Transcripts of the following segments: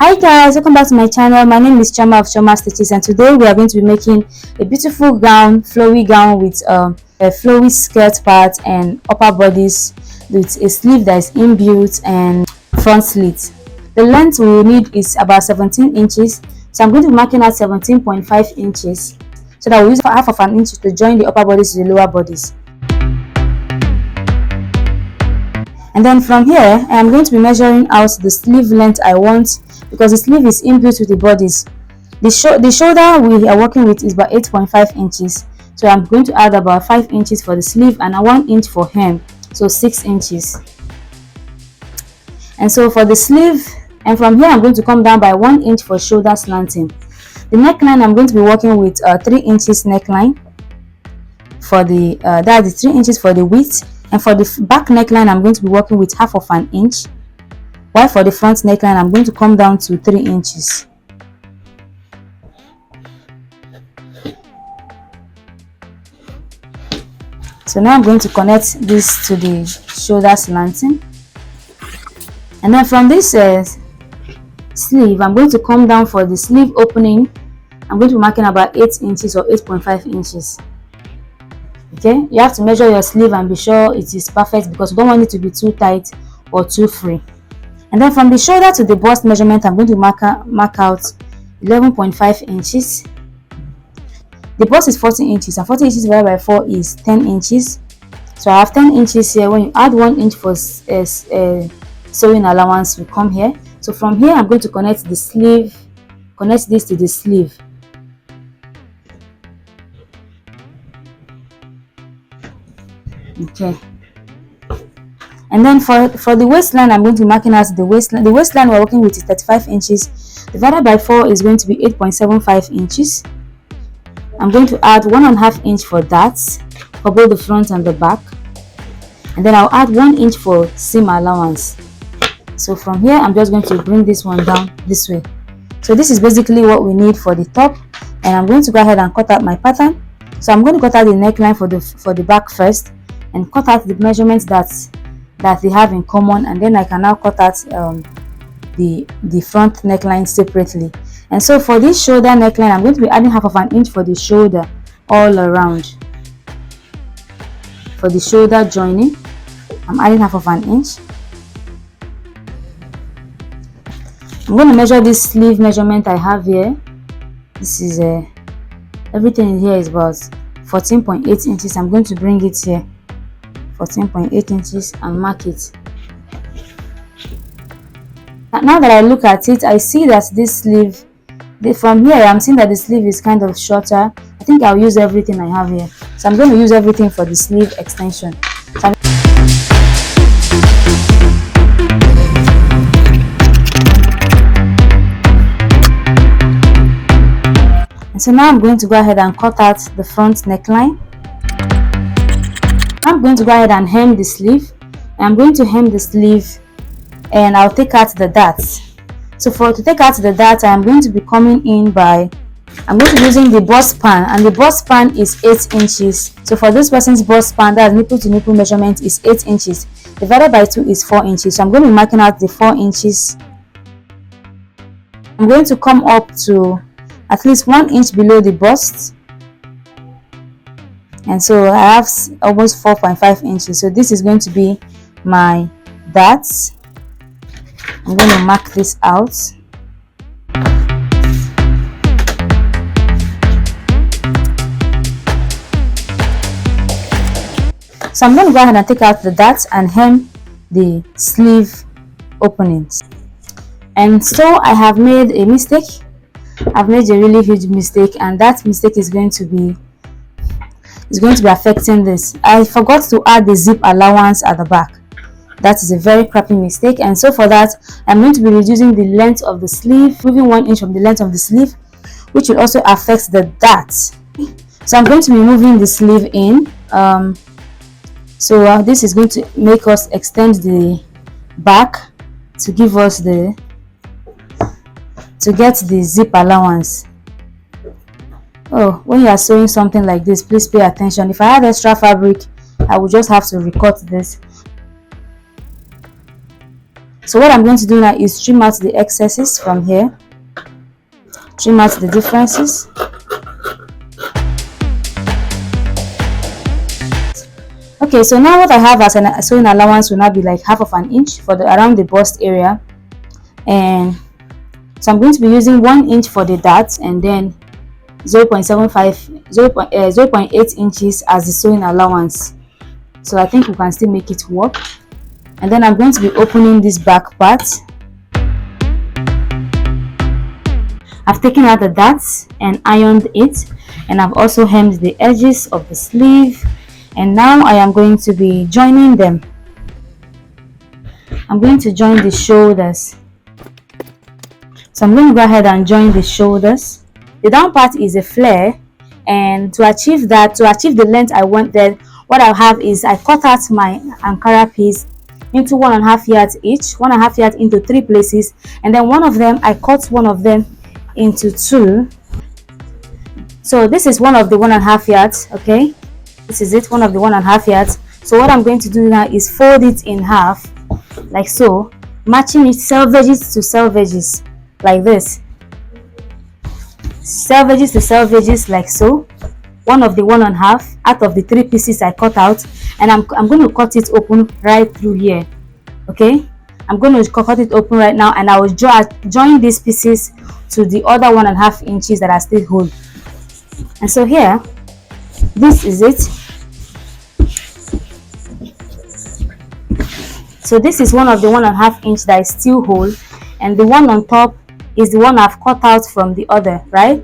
Hi guys, welcome back to my channel. My name is Chama of Chama Stitches, and today we are going to be making a beautiful gown, flowy gown with a flowy skirt part and upper bodice with a sleeve that is inbuilt and front slit. The length we will need is about 17 inches, so I'm going to be marking out 17.5 inches so that we'll use half of an inch to join the upper bodice to the lower bodice. And then from here, I am going to be measuring out the sleeve length I want, because the sleeve is inbuilt with the bodice. The shoulder we are working with is about 8.5 inches. So I'm going to add about 5 inches for the sleeve and 1 inch for hem. So 6 inches. And so for the sleeve, and from here I'm going to come down by 1 inch for shoulder slanting. The neckline, I'm going to be working with 3 inches neckline. For the that is 3 inches for the width. And for the back neckline, I'm going to be working with half of an inch. While for the front neckline, I'm going to come down to 3 inches. So now I'm going to connect this to the shoulder slanting. And then from this sleeve, I'm going to come down for the sleeve opening. I'm going to be marking about 8 inches or 8.5 inches. Okay, you have to measure your sleeve and be sure it is perfect, because you don't want it to be too tight or too free. And then from the shoulder to the bust measurement, I'm going to mark out 11.5 inches. The bust is 40 inches, and 40 inches divided by 4 is 10 inches. So I have 10 inches here. When you add 1 inch for sewing allowance, you come here. So from here, I'm going to connect the sleeve, connect this to the sleeve. Okay. And then for the waistline, I'm going to be marking out the waistline. The waistline we're working with is 35 inches. Divided by 4 is going to be 8.75 inches. I'm going to add 1.5 inch for that, for both the front and the back. And then I'll add 1 inch for seam allowance. So from here, I'm just going to bring this one down this way. So this is basically what we need for the top. And I'm going to go ahead and cut out my pattern. So I'm going to cut out the neckline for the back first, and cut out the measurements that they have in common, and then I can now cut out the front neckline separately. And so for this shoulder neckline, I'm going to be adding half of an inch for the shoulder all around. For the shoulder joining, I'm adding half of an inch. I'm going to measure this sleeve measurement I have here. This is everything in here is about 14.8 inches. I'm going to bring it here, 14.8 inches, and mark it. Now that I look at it, I see that this sleeve, from here I'm seeing that the sleeve is kind of shorter. I think I'll use everything I have here. So I'm going to use everything for the sleeve extension. So now I'm going to go ahead and cut out the front neckline. I'm going to go ahead and hem the sleeve. I'm going to hem the sleeve, and I'll take out the darts. So to take out the darts, I'm going to be coming in by, I'm going to be using the bust span, and the bust span is 8 inches. So for this person's bust span, that nipple to nipple measurement is 8 inches. Divided by 2 is 4 inches. So I'm going to be marking out the 4 inches. I'm going to come up to at least 1 inch below the bust. And so I have almost 4.5 inches. So this is going to be my darts. I'm going to mark this out. So I'm going to go ahead and take out the darts and hem the sleeve openings. And so I have made a mistake. I've made a really huge mistake, and that mistake is going to be affecting this. I forgot to add the zip allowance at the back. That is a very crappy mistake, and so for that, I'm going to be reducing the length of the sleeve, moving 1 inch from the length of the sleeve, which will also affect the darts. So I'm going to be moving the sleeve in. This is going to make us extend the back to give us to get the zip allowance. Oh, when you are sewing something like this, please pay attention. If I had extra fabric, I would just have to recut this. So what I'm going to do now is trim out the excesses from here, trim out the differences. Okay, so now what I have as a sewing allowance will now be like half of an inch for the around the bust area, and so I'm going to be using 1 inch for the dart and then 0.8 inches as the sewing allowance. So I think we can still make it work. And then I'm going to be opening this back part. I've taken out the darts and ironed it, and I've also hemmed the edges of the sleeve, and now I am going to be joining them. I'm going to join the shoulders. So I'm going to go ahead and join the shoulders. The down part is a flare, and to achieve that, to achieve the length I wanted, what I have is I cut out my Ankara piece into 1.5 yards each, 1.5 yards into 3 places, and then one of them I cut one of them into 2. So this is one of the 1.5 yards. Okay, this is it, one of the 1.5 yards. So what I'm going to do now is fold it in half like so, matching it selvages to selvages like this, selvages to selvages like so, one of the 1.5 out of the 3 pieces I cut out, and I'm going to cut it open right through here. Okay, I'm going to cut it open right now, and I will join these pieces to the other 1.5 inches that I still hold. And so here, this is it. So this is one of the 1.5 inch that I still hold, and the one on top is the one I've cut out from the other, right?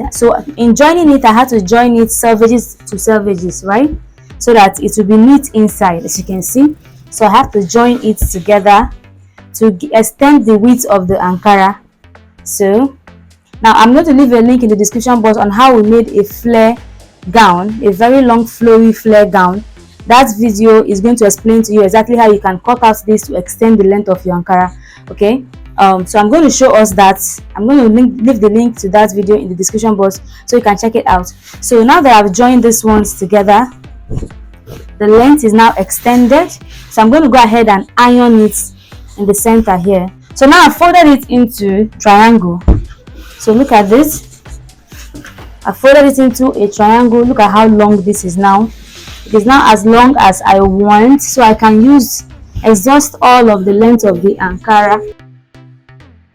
So in joining it, I had to join it selvages to selvages, right? So that it will be neat inside, as you can see. So I have to join it together to extend the width of the Ankara. So now I'm going to leave a link in the description box on how we made a flare gown, a very long flowy flare gown. That video is going to explain to you exactly how you can cut out this to extend the length of your Ankara. Okay, so I'm going to show us that. I'm going to leave the link to that video in the description box so you can check it out. So now that I've joined these ones together, the length is now extended. So I'm going to go ahead and iron it in the center here. So now I've folded it into triangle. So look at this. I folded it into a triangle. Look at how long this is now. It is now as long as I want, so I can exhaust all of the length of the Ankara.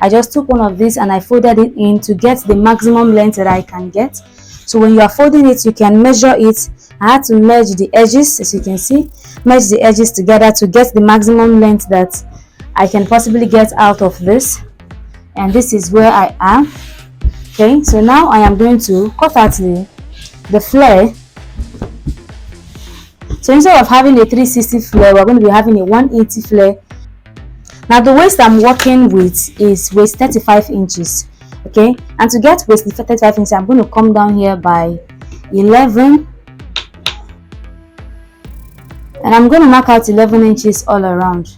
I just took one of these and I folded it in to get the maximum length that I can get. So when you are folding it, you can measure it. I had to merge the edges, as you can see, merge the edges together to get the maximum length that I can possibly get out of this. And this is where I am. Okay, so now I am going to cut out the flare. So instead of having a 360 flare, we're going to be having a 180 flare. Now the waist I'm working with is waist 35 inches. Okay, and to get waist 35 inches, I'm going to come down here by 11, and I'm going to mark out 11 inches all around.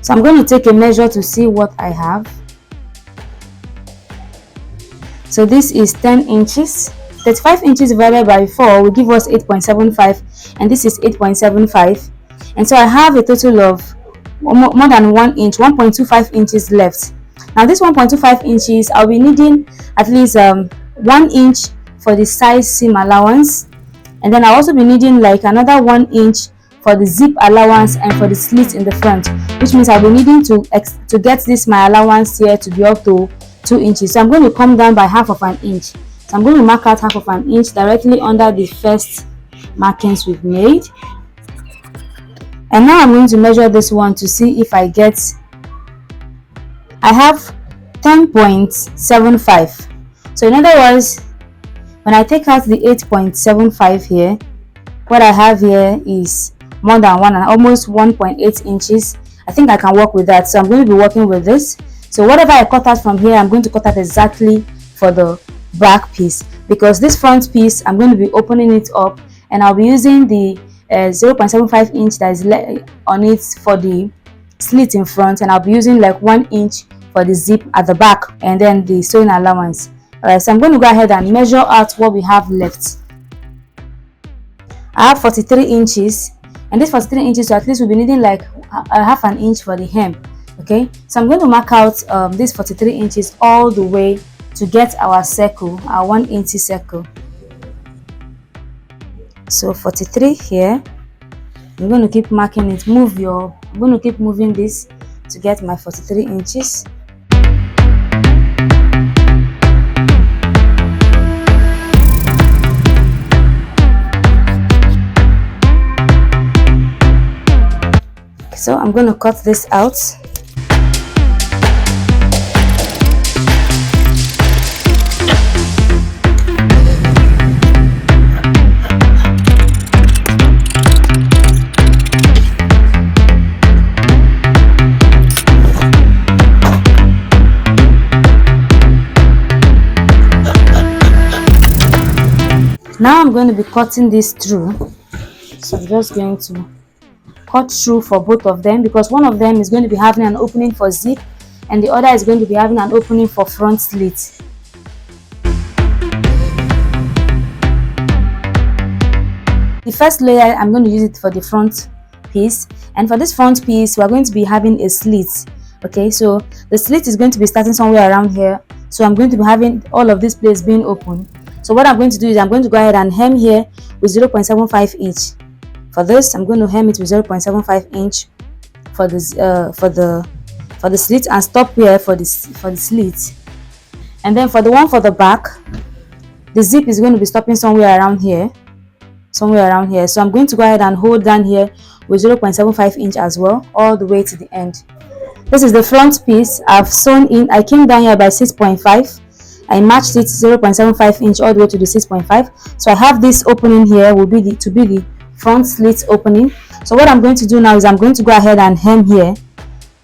So I'm going to take a measure to see what I have. So this is 10 inches. 35 inches divided by 4 will give us 8.75, and this is 8.75. And so I have a total of more than 1 inch, 1.25 inches left. Now this 1.25 inches, I'll be needing at least 1 inch for the size seam allowance, and then I'll also be needing like another 1 inch for the zip allowance and for the slit in the front, which means I'll be needing to get this my allowance here to be up to 2 inches. So I'm going to come down by half of an inch. So I'm going to mark out half of an inch directly under the first markings we've made. And now I'm going to measure this one to see if I have 10.75. So in other words, when I take out the 8.75 here, what I have here is more than almost 1.8 inches. I think I can work with that. So I'm going to be working with this. So whatever I cut out from here, I'm going to cut out exactly for the back piece, because this front piece I'm going to be opening it up, and I'll be using the 0.75 inch that is on it for the slit in front, and I'll be using like 1 inch for the zip at the back, and then the sewing allowance. Alright, so I'm going to go ahead and measure out what we have left. I have 43 inches, and this 43 inches, so at least we'll be needing like a half an inch for the hem. Okay, so I'm going to mark out this 43 inches all the way to get our circle, our 1 inch circle. So 43 here. I'm going to keep marking it. I'm going to keep moving this to get my 43 inches. So I'm going to cut this out. Now I'm going to be cutting this through. So I'm just going to cut through for both of them, because one of them is going to be having an opening for zip and the other is going to be having an opening for front slit. The first layer, I'm going to use it for the front piece, and for this front piece we are going to be having a slit. Okay, so the slit is going to be starting somewhere around here, so I'm going to be having all of this place being open. So what I'm going to do is I'm going to go ahead and hem here with 0.75 inch. For this, I'm going to hem it with 0.75 inch for this for the slit, and stop here for the slit. And then for the one for the back, the zip is going to be stopping somewhere around here. So I'm going to go ahead and hold down here with 0.75 inch as well, all the way to the end. This is the front piece. I've sewn in. I came down here by 6.5. I matched it 0.75 inch all the way to the 6.5. So I have this opening here will be the front slit opening. So what I'm going to do now is I'm going to go ahead and hem here.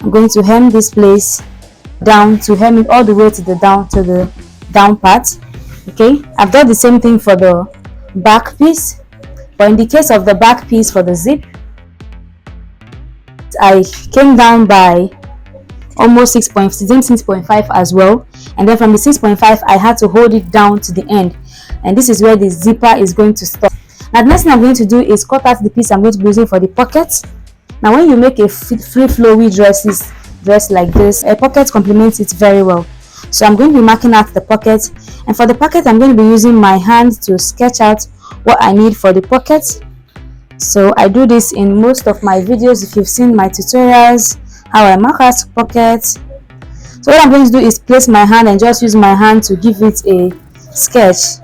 I'm going to hem this place down, to hem it all the way to the down part. Okay, I've done the same thing for the back piece, but in the case of the back piece for the zip, I came down by almost 6.5 as well, and then from the 6.5 I had to hold it down to the end, and this is where the zipper is going to stop. Now the next thing I'm going to do is cut out the piece I'm going to be using for the pocket. Now when you make a free flowy dress like this, a pocket complements it very well. So I'm going to be marking out the pocket, and for the pocket I'm going to be using my hand to sketch out what I need for the pocket. So I do this in most of my videos. If you've seen my tutorials, how I mark out pockets. So what I'm going to do is place my hand and just use my hand to give it a sketch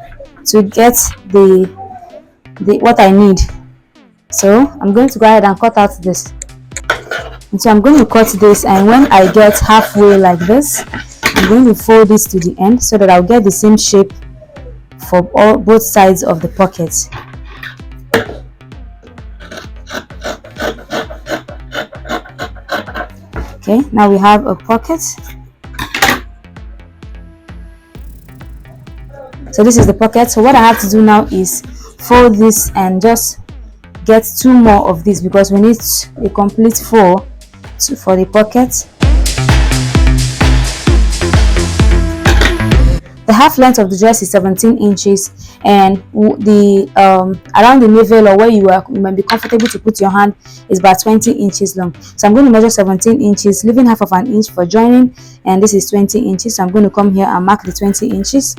to get the what I need. So I'm going to go ahead and cut out this. And so I'm going to cut this, and when I get halfway like this, I'm going to fold this to the end so that I'll get the same shape for both sides of the pocket. Okay, now we have a pocket. So this is the pocket. So what I have to do now is fold this and just get 2 more of this, because we need a complete 4 for the pocket. The half length of the dress is 17 inches, and the around the navel, or where you might be comfortable to put your hand, is about 20 inches long. So I'm going to measure 17 inches, leaving half of an inch for joining, and this is 20 inches. So I'm going to come here and mark the 20 inches.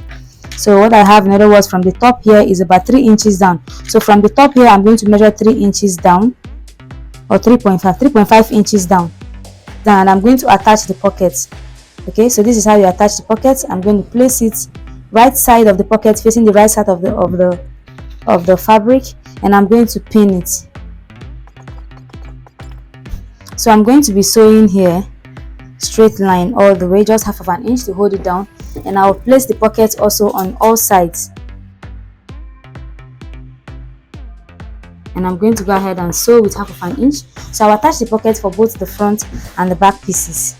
So what I have, in other words, from the top here is about 3 inches down. So from the top here I'm going to measure 3 inches down, or 3.5 inches down, and I'm going to attach the pockets. Okay, so this is how you attach the pockets. I'm going to place it right side of the pocket, facing the right side of the fabric, and I'm going to pin it. So I'm going to be sewing here straight line all the way, just half of an inch to hold it down, and I'll place the pockets also on all sides. And I'm going to go ahead and sew with half of an inch. So I'll attach the pocket for both the front and the back pieces.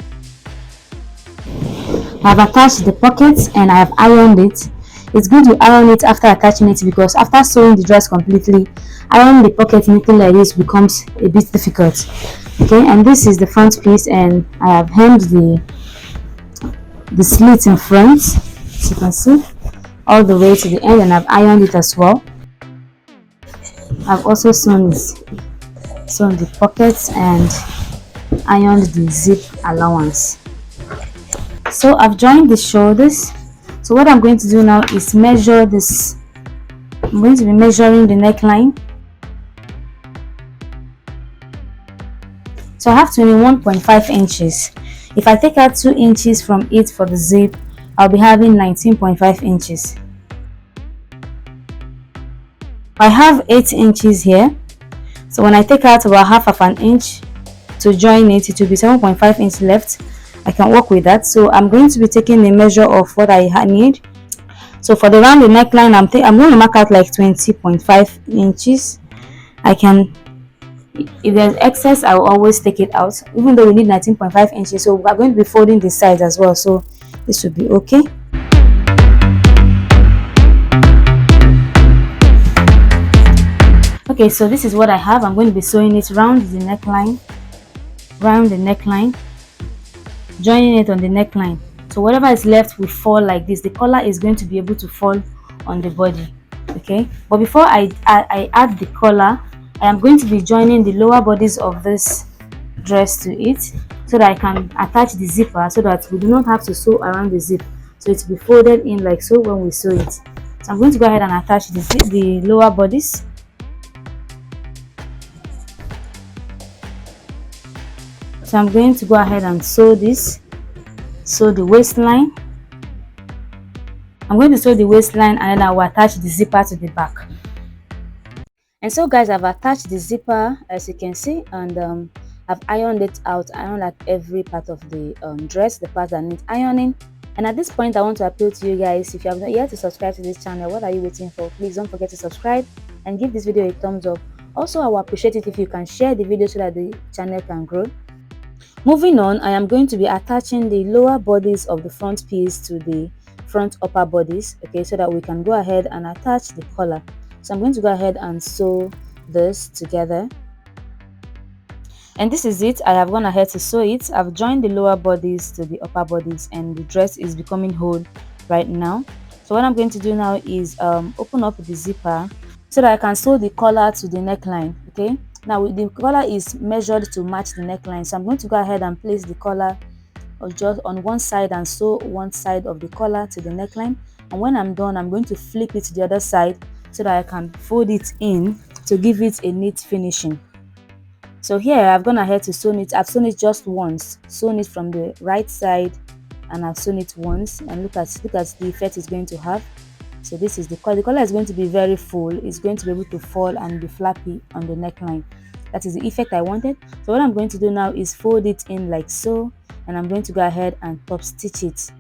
I've attached the pockets and I have ironed it. It's good to iron it after attaching it, because after sewing the dress completely, ironing the pocket neatly like this becomes a bit difficult. Okay, and this is the front piece, and I have hemmed the slit in front, as you can see, all the way to the end, and I've ironed it as well. I've also sewn this. sew the pockets and ironed the zip allowance. So I've joined the shoulders. So what I'm going to do now is measure this. I'm going to be measuring the neckline. So I have 21.5 inches. If I take out 2 inches from it for the zip, I'll be having 19.5 inches. I have 8 inches here. So when I take out about half of an inch to join it, it will be 7.5 inches left. I can work with that. So I'm going to be taking a measure of what I need. So for the round the neckline, I'm going to mark out like 20.5 inches. I can, if there's excess, I will always take it out, even though we need 19.5 inches. So we're going to be folding the sides as well, so this should be okay. Okay, so this is what I have. I'm going to be sewing it round the neckline, joining it on the neckline. So whatever is left will fall like this. The collar is going to be able to fall on the body. Okay, but before I add the collar, I am going to be joining the lower bodies of this dress to it, so that I can attach the zipper, so that we do not have to sew around the zip. So it will be folded in like so when we sew it. So I'm going to go ahead and attach the lower bodies. So I'm going to go ahead and sew this. Sew the waistline. I'm going to sew the waistline and then I will attach the zipper to the back. And so guys, I've attached the zipper as you can see, and I've ironed it out. Ironed like every part of the dress, the part that needs ironing. And at this point, I want to appeal to you guys, if you have not yet to subscribe to this channel, what are you waiting for? Please don't forget to subscribe and give this video a thumbs up. Also, I will appreciate it if you can share the video so that the channel can grow. Moving on, I am going to be attaching the lower bodies of the front piece to the front upper bodies, okay, so that we can go ahead and attach the collar. So I'm going to go ahead and sew this together. And this is it. I have gone ahead to sew it. I've joined the lower bodies to the upper bodies and the dress is becoming whole right now. So what I'm going to do now is open up the zipper so that I can sew the collar to the neckline, okay. Now the collar is measured to match the neckline, so I'm going to go ahead and place the collar just on one side and sew one side of the collar to the neckline. And when I'm done, I'm going to flip it to the other side so that I can fold it in to give it a neat finishing. So here I've gone ahead to sew it. I've sewn it just once, sewn it from the right side, and I've sewn it once, and look at the effect it's going to have. So this is the collar. The collar is going to be very full. It's going to be able to fall and be flappy on the neckline. That is the effect I wanted. So what I'm going to do now is fold it in like so, and I'm going to go ahead and top stitch it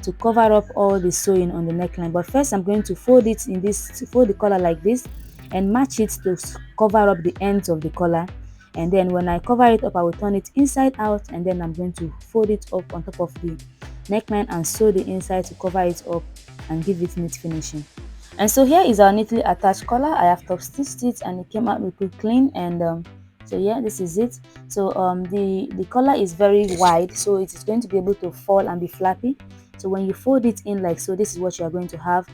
to cover up all the sewing on the neckline. But first I'm going to fold the collar like this and match it to cover up the ends of the collar. And then when I cover it up, I will turn it inside out, and then I'm going to fold it up on top of the neckline and sew the inside to cover it up and give it neat finishing. And so here is our neatly attached collar. I have top stitched it and it came out really clean, and so yeah, this is it. So the collar is very wide, so it is going to be able to fall and be flappy. So when you fold it in like so, this is what you are going to have.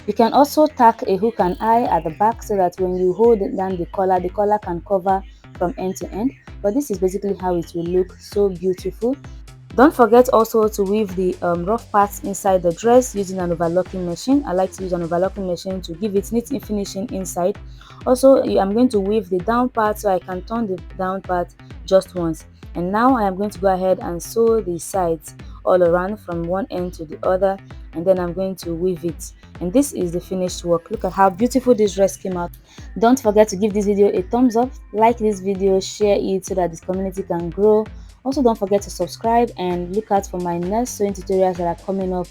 You can also tack a hook and eye at the back so that when you hold down the collar can cover from end to end. But this is basically how it will look, so beautiful. Don't forget also to weave the rough parts inside the dress using an overlocking machine. I like to use an overlocking machine to give it neat finishing inside. Also, I'm going to weave the down part so I can turn the down part just once. And now I am going to go ahead and sew the sides all around from one end to the other, and then I'm going to weave it. And this is the finished work. Look at how beautiful this dress came out. Don't forget to give this video a thumbs up, like this video, share it so that this community can grow. Also, don't forget to subscribe and look out for my next sewing tutorials that are coming up.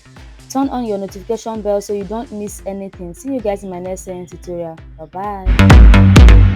Turn on your notification bell so you don't miss anything. See you guys in my next sewing tutorial. Bye bye.